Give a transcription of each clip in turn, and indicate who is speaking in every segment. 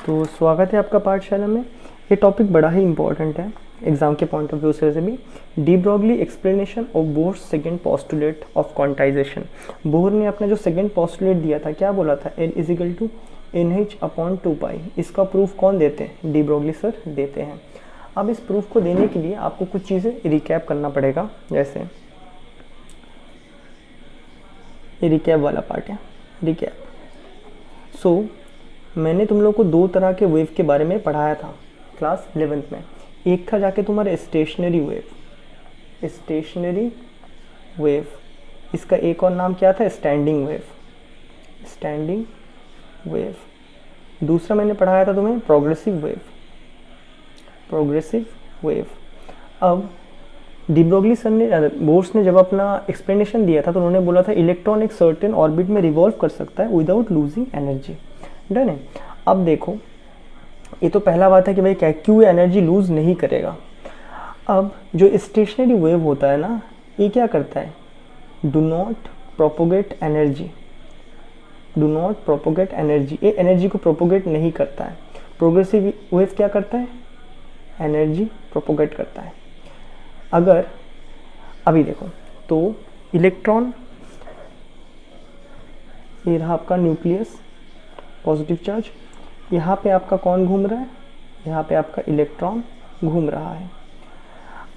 Speaker 1: तो स्वागत है आपका पाठशाला में। ये टॉपिक बड़ा ही इम्पोर्टेंट है एग्जाम के पॉइंट ऑफ व्यू से भी। De Broglie explanation of Bohr's second postulate of quantization. Bohr ने अपना जो सेकेंड पोस्टुलेट दिया था, क्या बोला था? L = NH/2π। इसका प्रूफ कौन देते हैं? डी ब्रॉगली सर देते हैं। अब इस प्रूफ को देने के लिए आपको कुछ चीज़ें रिकैप करना पड़ेगा, जैसे ये रिकैप वाला पार्ट है, रिकैप। मैंने तुम लोग को दो तरह के वेव के बारे में पढ़ाया था क्लास 11th में। एक था जाके तुम्हारा स्टेशनरी वेव, इसका एक और नाम क्या था? Standing wave. दूसरा मैंने पढ़ाया था तुम्हें प्रोग्रेसिव वेव। अब डी ब्रॉगली सर ने, बोह्र's ने जब अपना एक्सप्लेनेशन दिया था तो उन्होंने बोला था इलेक्ट्रॉन एक सर्टेन ऑर्बिट में रिवॉल्व कर सकता है विदाउट लूजिंग एनर्जी। डन है। अब देखो, ये तो पहला बात है कि भाई क्या क्यों एनर्जी लूज नहीं करेगा। अब जो स्टेशनरी वेव होता है ना, ये क्या करता है? Do not propagate energy. ये एनर्जी को प्रोपोगेट नहीं करता है। प्रोग्रेसिव वेव क्या करता है? एनर्जी प्रोपोगेट करता है। अगर अभी देखो तो इलेक्ट्रॉन, ये रहा आपका न्यूक्लियस, पॉजिटिव चार्ज, यहाँ पे आपका कौन घूम रहा है? यहाँ पे आपका इलेक्ट्रॉन घूम रहा है।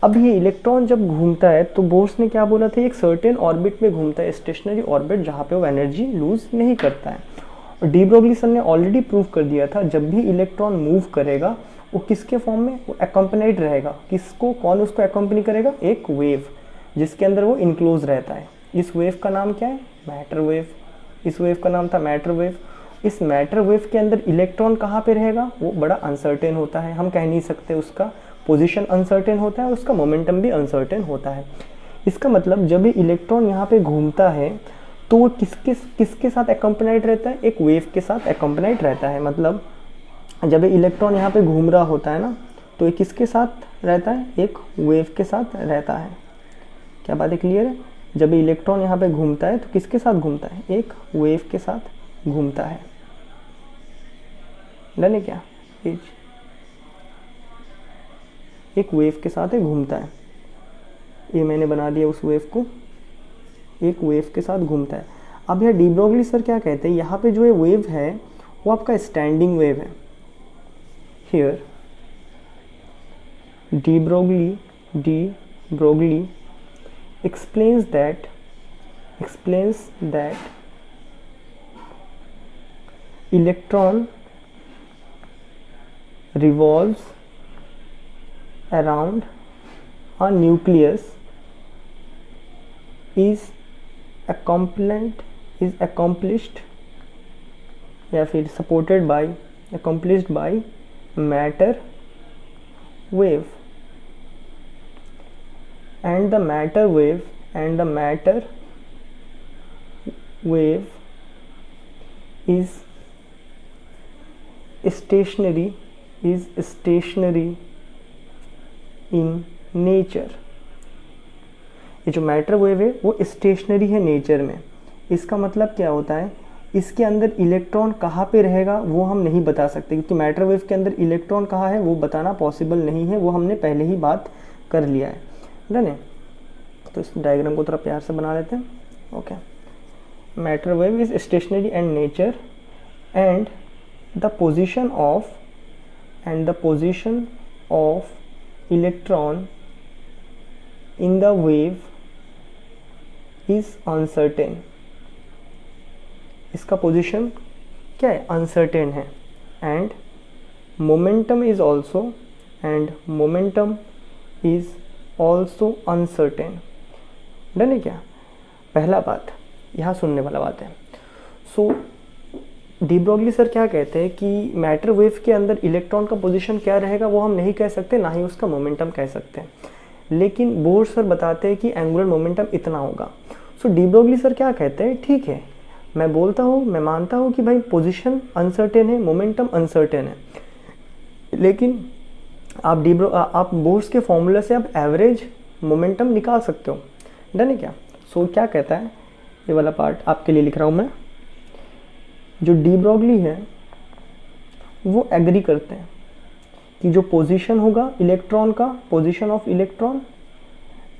Speaker 1: अब ये इलेक्ट्रॉन जब घूमता है तो बोह्र's ने क्या बोला था? एक सर्टेन ऑर्बिट में घूमता है, स्टेशनरी ऑर्बिट, जहाँ पे वो एनर्जी लूज नहीं करता है। और डी ब्रॉगली सर ने ऑलरेडी प्रूव कर दिया था, जब भी इलेक्ट्रॉन मूव करेगा वो किसके फॉर्म में? वो एक्कम्पनाइड रहेगा। किसको? कौन उसको एक्कम्पनी करेगा? एक वेव, जिसके अंदर वो इनक्लोज रहता है। इस वेव का नाम क्या है? Matter wave. इस वेव का नाम था मैटर वेव। इस मैटर वेव के अंदर इलेक्ट्रॉन कहाँ पे रहेगा? वो बड़ा अनसर्टेन होता है। हम कह नहीं सकते, उसका पोजीशन अनसर्टेन होता है, उसका मोमेंटम भी अनसर्टेन होता है। इसका मतलब जब भी इलेक्ट्रॉन यहाँ पे घूमता है तो वो किसके साथ एक्कम्पनाइड रहता है? एक वेव के साथ एक्कम्पनाइड रहता है। मतलब जब इलेक्ट्रॉन यहाँ पे घूम रहा होता है ना, तो ये किसके साथ रहता है? एक वेव के साथ रहता है। क्या बात है? क्लियर है? जब इलेक्ट्रॉन यहाँ पे घूमता है तो किसके साथ घूमता है? एक वेव के साथ घूमता है। डन है क्या? एक वेव के साथ घूमता है। ये मैंने बना दिया उस वेव को, एक वेव के साथ घूमता है। अब यह डी ब्रॉगली सर क्या कहते हैं? यहाँ पे जो ये वेव है वो आपका स्टैंडिंग वेव है। Here de Broglie explains that electron revolves around a nucleus is accomplished या फिर accomplished by matter wave, and the matter wave is stationary in nature। ये जो मैटर वेव है वो स्टेशनरी है नेचर में। इसका मतलब क्या होता है? इसके अंदर इलेक्ट्रॉन कहाँ पे रहेगा वो हम नहीं बता सकते, क्योंकि मैटर वेव के अंदर इलेक्ट्रॉन कहाँ है वो बताना पॉसिबल नहीं है। वो हमने पहले ही बात कर लिया है। डन है। तो इस डायग्राम को थोड़ा प्यार से बना लेते हैं। Okay, matter wave is stationery and nature and the position of electron in the wave is uncertain. इसका पोजीशन क्या है? अनसर्टेन है। And momentum is also uncertain. Done है क्या? पहला बात यहाँ सुनने वाला बात है। डी ब्रॉगली सर क्या कहते हैं कि मैटर वेव के अंदर इलेक्ट्रॉन का पोजीशन क्या रहेगा वो हम नहीं कह सकते, ना ही उसका मोमेंटम कह सकते हैं। लेकिन बोह्र's सर बताते हैं कि एंगुलर मोमेंटम इतना होगा। डी ब्रॉगली सर क्या कहते हैं? ठीक है, मैं बोलता हूँ, मैं मानता हूँ कि भाई पोजीशन अनसर्टेन है, मोमेंटम अनसर्टेन है, लेकिन आप बोह्र's के फॉर्मूला से आप एवरेज मोमेंटम निकाल सकते हो। डन है क्या? क्या कहता है, ये वाला पार्ट आपके लिए लिख रहा हूँ मैं। जो डी ब्रॉगली है वो एग्री करते हैं कि जो पोजीशन होगा इलेक्ट्रॉन का, position of electron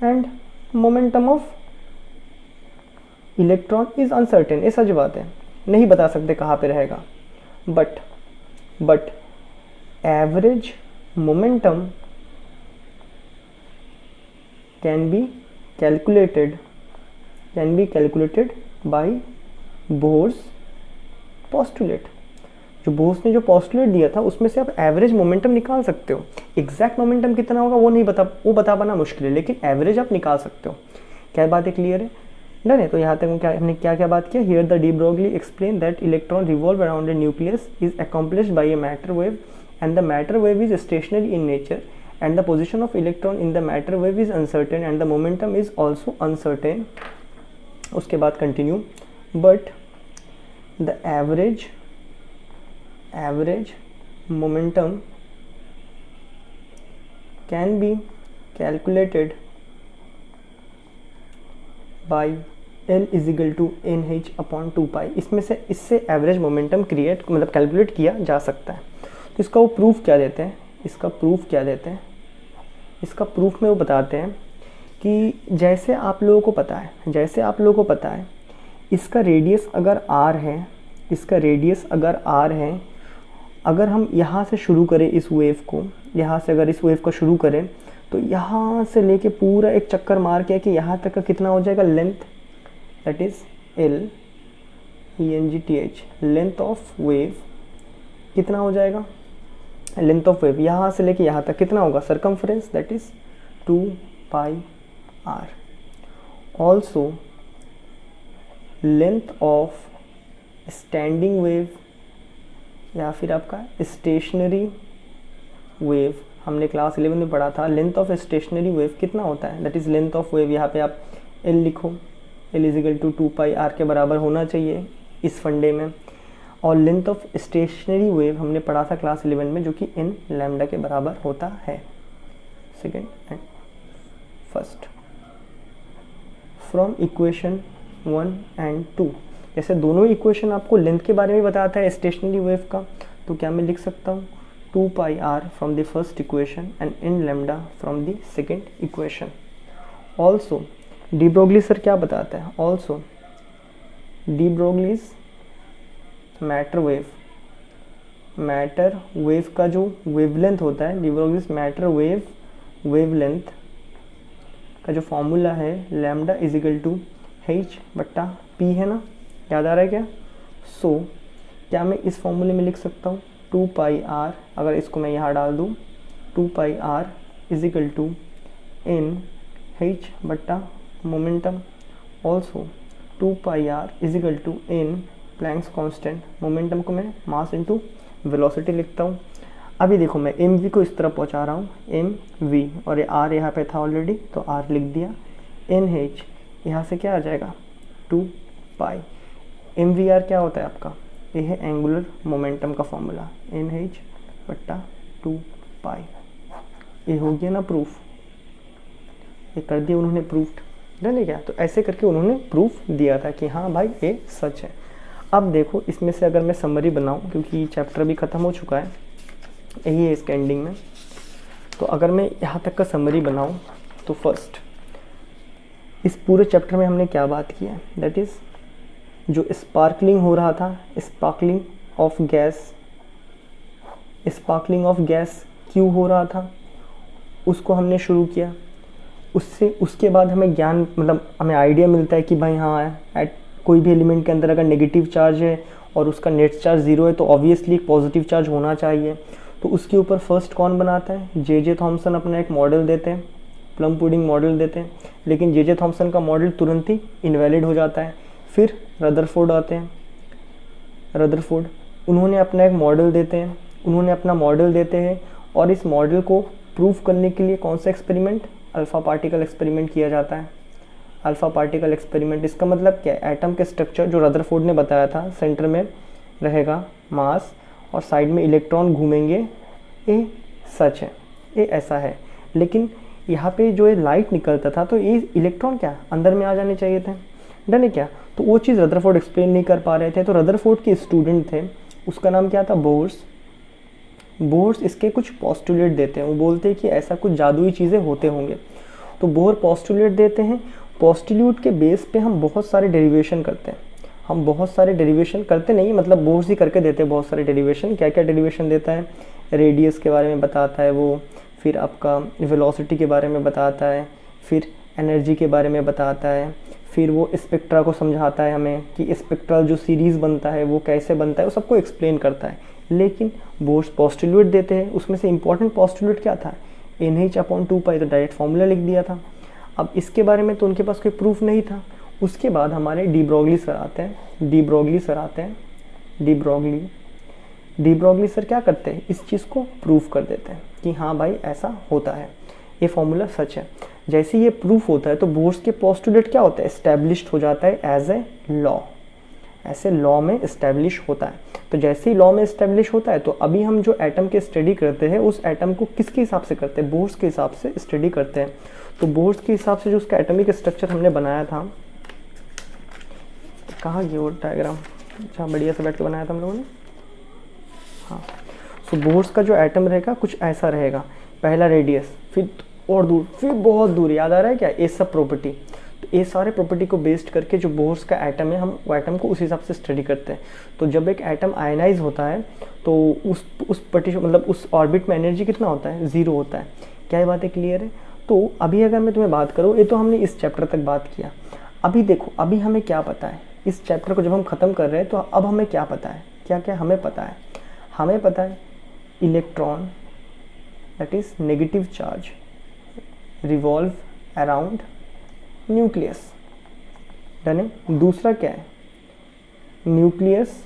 Speaker 1: and momentum of electron is uncertain. ये सच बात है, नहीं बता सकते कहाँ पे रहेगा, but average momentum can be calculated by Bohr's postulate. जो बोर्स ने जो पोस्टुलेट दिया था उसमें से आप एवरेज मोमेंटम निकाल सकते हो। एग्जैक्ट मोमेंटम कितना होगा वो नहीं बता पाना मुश्किल है, लेकिन एवरेज आप निकाल सकते हो। क्या बात है, क्लियर है? डन है। तो यहाँ तक हमने क्या बात किया? Here the de Broglie explain that electron revolve around a nucleus is accomplished by a matter wave and the matter wave is stationary in nature and the position of electron in the matter wave is uncertain and the momentum is also uncertain. उसके बाद continue, but the average momentum can be calculated by L is equal to nh upon 2 pi। इससे average momentum calculate किया जा सकता है। तो इसका वो प्रूफ क्या देते हैं? इसका प्रूफ में वो बताते हैं कि जैसे आप लोगों को पता है इसका रेडियस अगर r है, अगर हम यहाँ से शुरू करें इस वेव को, शुरू करें तो यहाँ से लेके पूरा एक चक्कर मार के कि यहाँ तक का कितना हो जाएगा length, that is LENGTH, length of wave कितना हो जाएगा? लेंथ ऑफ वेव यहाँ से लेके यहाँ तक कितना होगा? Circumference, that is 2 pi r। Also length of standing wave या फिर आपका स्टेशनरी वेव, हमने क्लास 11 में पढ़ा था। लेंथ ऑफ स्टेशनरी वेव कितना होता है? That is length of wave, यहाँ पे आप L लिखो, L is equal to 2 pi r के बराबर होना चाहिए इस फंडे में। और लेंथ ऑफ स्टेशनरी वेव हमने पढ़ा था क्लास 11 में, जो कि n लैम्डा के बराबर होता है। Second and first from equation 1 and 2, जैसे दोनों इक्वेशन आपको लेंथ के बारे में बताता है स्टेशनरी वेव का, तो क्या मैं लिख सकता हूँ 2 pi r from the first equation and n lambda from the second equation. Also de Broglie sir क्या बताता है? Also D Broglie's matter wave का जो वेवलेंथ होता है, डी ब्रोगलीज मैटर वेवलेंथ का जो फॉर्मूला है lambda is equal to h/p है ना, याद आ रहा है क्या? सो क्या मैं इस फॉर्मूले में लिख सकता हूँ 2 pi r, अगर इसको मैं यहाँ डाल दूँ 2 pi r is equal to n h/ momentum. Also 2 pi r is equal to n Planck's constant, momentum को मैं मास इनटू वेलोसिटी लिखता हूँ। अभी देखो मैं mv को इस तरफ पहुँचा रहा हूँ, mv, और ये r यहाँ पे था ऑलरेडी तो r लिख दिया। nh यहाँ से क्या आ जाएगा 2 pi। mvr क्या होता है आपका? ये है एंगुलर मोमेंटम का फॉर्मूला, nh/2 pi। ये हो गया ना प्रूफ, ये कर दिया उन्होंने प्रूफ, डन है क्या? तो ऐसे करके उन्होंने प्रूफ दिया था कि हाँ भाई ये सच है। अब देखो इसमें से अगर मैं समरी बनाऊं, क्योंकि चैप्टर भी ख़त्म हो चुका है, यही है इसके एंडिंग में, तो अगर मैं यहाँ तक का समरी बनाऊं तो फर्स्ट इस पूरे चैप्टर में हमने क्या बात की है? दैट इज़ जो स्पार्कलिंग हो रहा था, स्पार्कलिंग ऑफ गैस क्यों हो रहा था उसको हमने शुरू किया। उसके बाद हमें ज्ञान हमें आइडिया मिलता है कि भाई हाँ एट कोई भी एलिमेंट के अंदर अगर नेगेटिव चार्ज है और उसका नेट चार्ज 0 है तो ऑब्वियसली एक पॉजिटिव चार्ज होना चाहिए। तो उसके ऊपर फर्स्ट कौन बनाता है? जे थॉमसन अपना एक मॉडल देते हैं, प्लम पुडिंग मॉडल देते हैं, लेकिन जे थॉमसन का मॉडल तुरंत ही इनवैलिड हो जाता है। फिर रदरफोर्ड आते हैं, रदरफोर्ड उन्होंने अपना एक मॉडल देते हैं, और इस मॉडल को प्रूफ करने के लिए कौन सा एक्सपेरिमेंट? अल्फ़ा पार्टिकल एक्सपेरिमेंट किया जाता है। अल्फ़ा पार्टिकल एक्सपेरिमेंट, इसका मतलब क्या है? एटम के स्ट्रक्चर जो रदरफोर्ड ने बताया था, सेंटर में रहेगा मास और साइड में इलेक्ट्रॉन घूमेंगे, ये सच है, ये ऐसा है। लेकिन यहाँ पे जो ये लाइट निकलता था तो ये इलेक्ट्रॉन क्या अंदर में आ जाने चाहिए थे, डन है क्या? तो वो चीज़ रदरफोर्ड एक्सप्लेन नहीं कर पा रहे थे। तो रदरफोर्ड के स्टूडेंट थे, उसका नाम क्या था? बोर्स, बोर्स इसके कुछ पोस्टुलेट देते हैं, वो बोलते हैं कि ऐसा कुछ जादुई चीज़ें होते होंगे। तो बोर पोस्टुलेट देते हैं, पोस्टुलेट के बेस पे हम बहुत सारे डेरिवेशन करते हैं। हम बहुत सारे डेरिवेशन करते नहीं, मतलब बोर्स ही करके देते हैं बहुत सारे डेरिवेशन। क्या क्या डेरिवेशन देता है, रेडियस के बारे में बताता है वो, फिर आपका वेलोसिटी के बारे में बताता है, फिर एनर्जी के बारे में बताता है, फिर वो स्पेक्ट्रा को समझाता है हमें कि स्पेक्ट्रल जो सीरीज़ बनता है वो कैसे बनता है, वो सबको एक्सप्लेन करता है। लेकिन बोर्स पोस्टुलेट देते हैं, उसमें से इंपॉर्टेंट पोस्टुलेट क्या था, NH/2π, तो डायरेक्ट फार्मूला लिख दिया था। अब इसके बारे में तो उनके पास कोई प्रूफ नहीं था। उसके बाद हमारे डी ब्रोगली सर आते हैं, डी ब्रोगली सर क्या करते हैं, इस चीज़ को प्रूफ कर देते हैं कि हाँ भाई ऐसा होता है, ये फॉर्मूला सच है। जैसे ये प्रूफ होता है तो बोर्स के पोस्टुलेट क्या होता है, एस्टैब्लिश्ड हो जाता है एज ए लॉ, ऐसे लॉ में इस्टेब्लिश होता है। तो जैसे ही लॉ में इस्टेब्लिश होता है तो अभी हम जो एटम के स्टडी करते हैं उस एटम को किसके हिसाब से करते हैं, बोर्स के हिसाब से स्टडी करते हैं। तो बोर्स के हिसाब से जो उसका एटॉमिक स्ट्रक्चर हमने बनाया था, कहाँ गया वो डायग्राम, अच्छा बढ़िया से बैठ के बनाया था हम लोगों ने, हाँ। सो बोर्स का जो एटम रहेगा कुछ ऐसा रहेगा, पहला रेडियस, फिर और दूर, फिर बहुत दूर, याद आ रहा है क्या, ये सब प्रॉपर्टी। तो ये सारे प्रॉपर्टी को बेस्ड करके जो बोर्स का एटम है, हम वो एटम को उस हिसाब से स्टडी करते हैं। तो जब एक एटम आयनाइज होता है तो उस पर्टिकुलर मतलब उस ऑर्बिट में एनर्जी कितना होता है, 0 होता है। क्या ये बातें क्लियर है। तो अभी अगर मैं तुम्हें बात करूँ, ये तो हमने इस चैप्टर तक बात किया। अभी देखो, अभी हमें क्या पता है, इस चैप्टर को जब हम ख़त्म कर रहे हैं तो अब हमें क्या पता है, क्या क्या हमें पता है। हमें पता है electron that is negative charge revolve around nucleus, done है। दूसरा क्या है, nucleus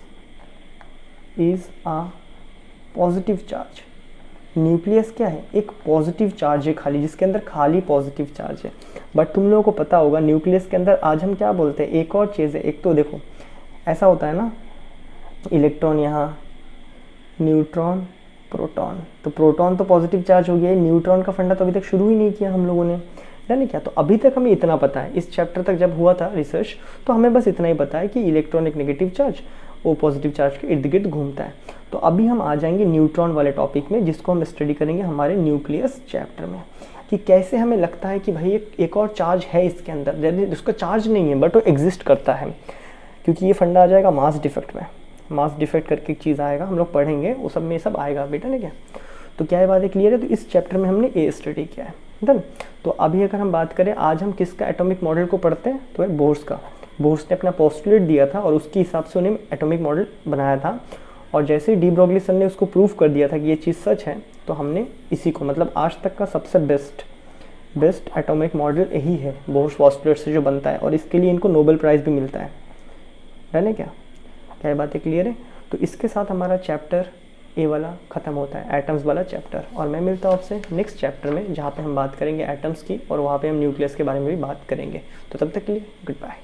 Speaker 1: is a positive charge. Nucleus क्या है, एक पॉजिटिव चार्ज है खाली, जिसके अंदर खाली पॉजिटिव चार्ज है। बट तुम लोगों को पता होगा न्यूक्लियस के अंदर आज हम क्या बोलते हैं, एक और चीज़ है। एक तो देखो ऐसा होता है ना, इलेक्ट्रॉन यहाँ, न्यूट्रॉन, प्रोटॉन। तो प्रोटॉन तो पॉजिटिव चार्ज हो गया है, न्यूट्रॉन का फंडा तो अभी तक शुरू ही नहीं किया हम लोगों ने, नहीं क्या। तो अभी तक हमें इतना पता है, इस चैप्टर तक जब हुआ था रिसर्च तो हमें बस इतना ही पता है कि इलेक्ट्रॉन एक नेगेटिव चार्ज वो पॉजिटिव चार्ज के इर्द गिर्द घूमता है। तो अभी हम आ जाएंगे न्यूट्रॉन वाले टॉपिक में, जिसको हम स्टडी करेंगे हमारे न्यूक्लियस चैप्टर में, कि कैसे हमें लगता है कि भाई एक और चार्ज है इसके अंदर, उसका चार्ज नहीं है बट वो एग्जिस्ट करता है। क्योंकि ये फंडा आ जाएगा मास डिफेक्ट में, मास डिफेक्ट करके एक चीज़ आएगा, हम लोग पढ़ेंगे वो सब में, सब आएगा बेटा ने क्या। तो क्या ये बात क्लियर है। तो इस चैप्टर में हमने ये स्टडी किया है, डन। तो अभी अगर हम बात करें, आज हम किसका एटॉमिक मॉडल को पढ़ते हैं, तो है बोर्स का। बोर्स ने अपना पोस्टुलेट दिया था और उसके हिसाब से उन्हें एटॉमिक मॉडल बनाया था। और जैसे ही डी ब्रोगली सर ने उसको प्रूफ कर दिया था कि ये चीज़ सच है, तो हमने इसी को, मतलब आज तक का सबसे बेस्ट एटॉमिक मॉडल यही है, बोर्स पोस्टुलेट से जो बनता है। और इसके लिए इनको नोबेल प्राइज़ भी मिलता है ना क्या। क्या ये बातें क्लियर है। तो इसके साथ हमारा चैप्टर ए वाला ख़त्म होता है, एटम्स वाला चैप्टर। और मैं मिलता हूँ आपसे नेक्स्ट चैप्टर में, जहाँ पे हम बात करेंगे एटम्स की, और वहाँ पे हम न्यूक्लियस के बारे में भी बात करेंगे। तो तब तक के लिए गुड बाय।